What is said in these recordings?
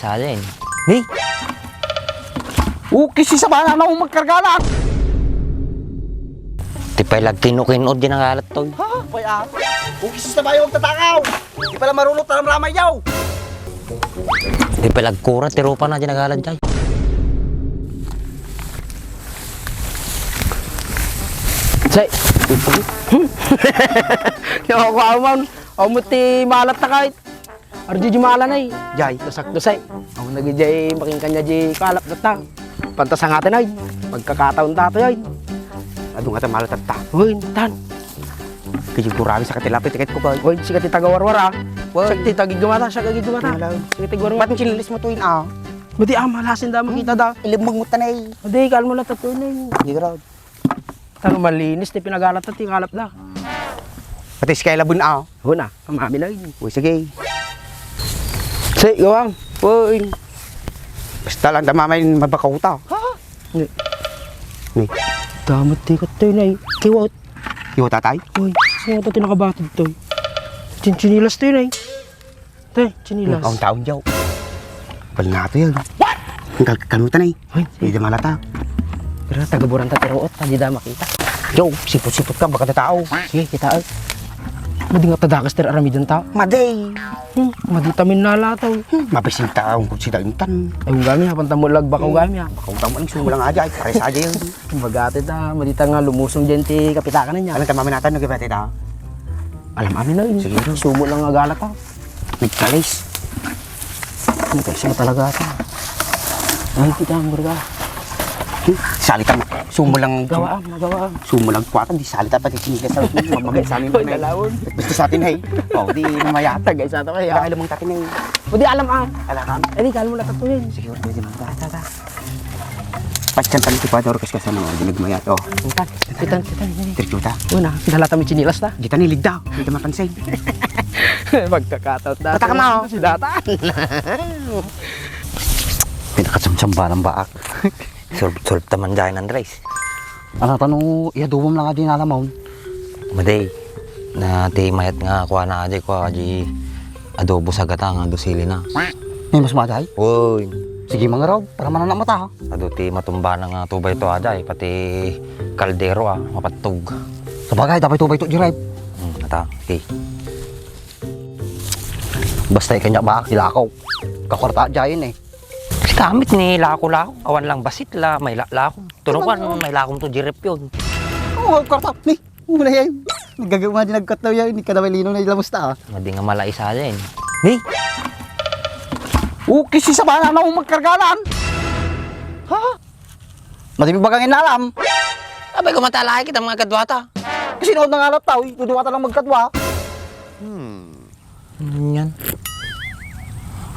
Sa alin? Hey! Kisi sa bana na akong magkargalan. Di pa ilag kinukinod din ang alat to. Ha? Kaya? Kisi sa bayo ang tatakaw. Di pala marunot na ramay yaw. Di pa ilag kura, tiro pa na din ang alat dyan. Say, yung ako aman, umuti malat na kahit. Arjo di maala na eh. Jay, dasakto say. Ako nag-jay, makingkan niya di kalap na ta. Pantas ang atin ay, pagkakataon tato ay. Adong nga malat at ta. Uy, tan. Kaya kurami sa katilapit tiket ko ba? Uy, si kati tagawarwar ah. Siya kati tagigumata, siya kagigumata. Si kati warwar. Ba't yung sinilis mo tuwin ah? Mati malasin da makita da. Ilimog mo tanay. Mati, kalmo na tato na eh. Hindi ka raw. Tano malinis, di pinagalat at kalap da. Pati si Kayla Bun ah. Huna, kamami na yun. Uy, sige. Say, gawang. Uy. Basta lang damamay mabakaw ta. Ha? Ni. Ni. Damat di ka tayo na eh. Kiwot. Iwa tatay? Uy, sino ito tinakabatid to? Chinilas to yun eh. Tay, chinilas. Ang taon yaw. Bal na ito yun. What? Ang kanutan eh. Uy, Hindi na malata. pero tagaburan ta tiroot, hindi da makita. Yo, sipot-sipot ka, baka na tao. Sige, kita ay. Madi nga tadakas ter arami dyan tao. Maday. Madi tamin na lataw. Mabisin taong kung sila intan. Ay, yung gami ha, pantamulag baka gami ha. Baka utang mo lang sumulang aja, ay pares aja yun. Magati ta, madi ta nga lumusong dyan ti kapitakan na niya. Alam tamamin natin, nagkibati ta. Alam amin na yun. Sige. Sumo lang nga galat ha. Nagkalis. Ano kasi mo talaga ata. Ay, kita ang burga. Salita mo. Sumulang. Magawa. Sumulang kwatan, di salita pati sinigas sa mamagay sa amin. Uy, dalawon. Basta sa atin, hey. O, di namayata. Tagay sa ito kaya. Dahil mong tatin, hey. Madi alam ah. Alam ka? Eh, di kalmo na tatuyin. Sige, di man. Ta. Patsan tali tipador kas kasama mo, dinagmayat. O, Kitan. tirkyuta. Una, pinalata mo chinilas na. Kita nilig daw, hindi ka mapansin. Magkakataot na. Pataka mo. Si Datan. Pinakasamsamba ng baak. Solve taman dyan, Andres. Ano tanong, iadubom lang nga din alam mo. Maday, na ti mayat nga kuha na aja adobo sa gata nga dosili na. May mas maday? Uy, Sige mga raw, para manana mata ha. ado ti matumba na nga tubay to aja pati kaldero mapatog. Sabagay, dapat tubay to jiray. Ata, okay. Basta ikanya ba, kilakaw. Kakwarta dyan eh. Si kamit ni lako-lako, awan lang basit la, may lako. Tunukan, may lakom to jirep yun. Oo, kwarta. Ni, muna yan. Nagagawa din nagkataw yan. Hindi ka na may lino na ilamusta ha. Madi nga malais aja yun. Hey, Kisi sa bana na akong magkargalan. Ha? Madami bagang inalam. abay ko matalaki kita mga kadwata. Kasi nood na nga lang tao, tuduwata lang magkatwa. Yan.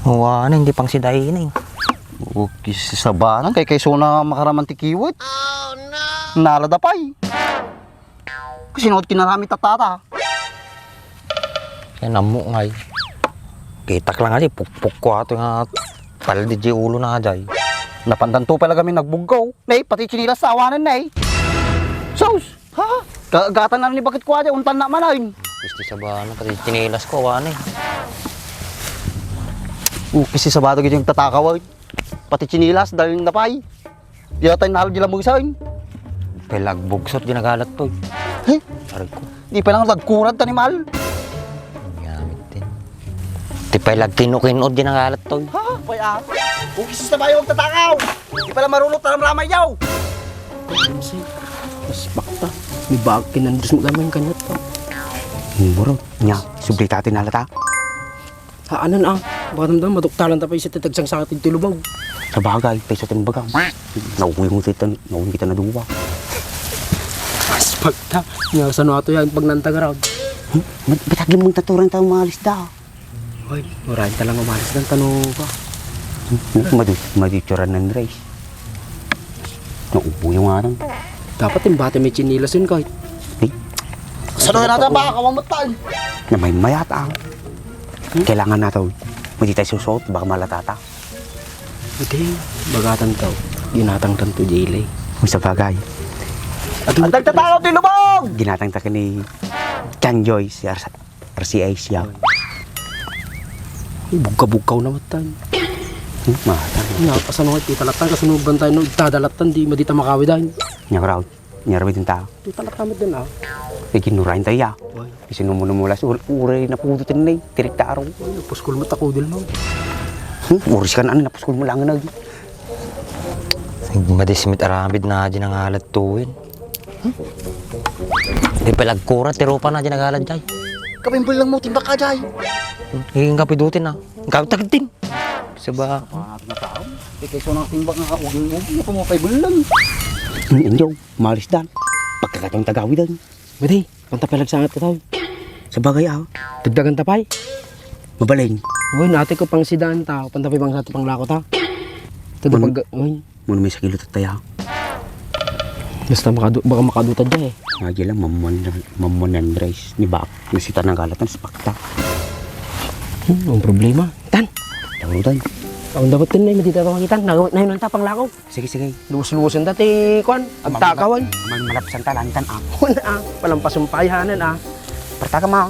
Wala, hindi pang sidahin eh. Kisi sa bana, kay kayso na makaramantikiwit. Oh no! Naladapay. Kasi nood kinarami tatata. Kaya namo ngay. Kitak lang aja, pukpuk ko ato nga paldi di ulo na aja. Napandanto pala kami nagbuggaw. Nay, pati chinilas sa awanan nay. Sos! Ha? Gatan na ni bakit ko aja, untan na manayin. Gusto sa bana, pati chinilas ko, awan eh. Kasi sa bato yung tatakaw. Pati chinilas dahil napay. Di natin nahal dila mag-isain. Pelagbugsot, ginagalat to. Eh, Sarig ko, di pa lang nagkurad tanimal. gamit din. Di pelag kinukinod, ginagalat to. Ha? Kaya? Kukis na bayo ang tatakaw. Di pala marunot na ramay yaw. Kasi, mas bakta. May bag kinandus mo gamay yung kanyat. Muro, nya, sublita natin nalata. Haanan ah. Baka damdam, maduktalan tapay sa titagsang sa ating tilubaw. Sa bagay, peso tin bagang. Nauwi mo kita na duwa. Mas bakta. Nga sa nato yan pag nantagaraw. Bitagin mong taturan tayo maalis daw. Hoy, maraming talang umalis ng tanong ka. Madituran ng race. Naupo yung arang. Dapat yung bata may chinilas yun kahit. Saan na natin baka kamamutan? Na may mayata. Kailangan natin. Hindi tayo susot, baka malatata. Hindi, bagatan tao. Ginatang tanto jailay. Kung sa bagay. At Nagtatakaw din lubog! Ginatang taka ni Chan Joy, si RCA siya. bugaw na matan. Mahal. Nakasan ako, titalatan, kasunuban tayo nung dadalatan, di madita makawi dahil. Nyaraw. Nyaraw din tao. Titalatan mo din ah. Kinurain tayo ya. Uy, Kasi mula sa uray na pututin na tirik ta araw. napuskol mo takudil mo. Uris ka na napuskol mo lang na. Madismit aramid na dyan ang halat tuwin. Di palagkura, tiro pa na dyan ang halat dyan. Kapimbol lang mo, timba ka dyan. Hinging kapidutin na. Kapitagitin. Saba. Na tao. Kaysa nang timba nga kaugin mo, hindi pa mo lang. Inyo, malis dan. Pagkakatang tagawi dan. Mati, pantapay lagsangat ka tayo. Sa bagay Dagdagan tapay. mabaling. Uy, nati ko pang sidaan tao, pantapay pang sa pang lako ta. Tada Man- pag, uy, Muna may sakilot at tayo. basta baka makadutad dyan eh. Nga lang, mamon Andres. Ni Bak, nasita ng galatan sa pakta. Ang problema. Tan, Tawarutan. ang dapat din na, madita ka makitan. Nahin ang tapang lakaw. Sige. Luwas-luwasan dati, kwan, agtakawan. Man malapsan talantan Wala ah, walang pasumpayahanan ah. Pertaka ma.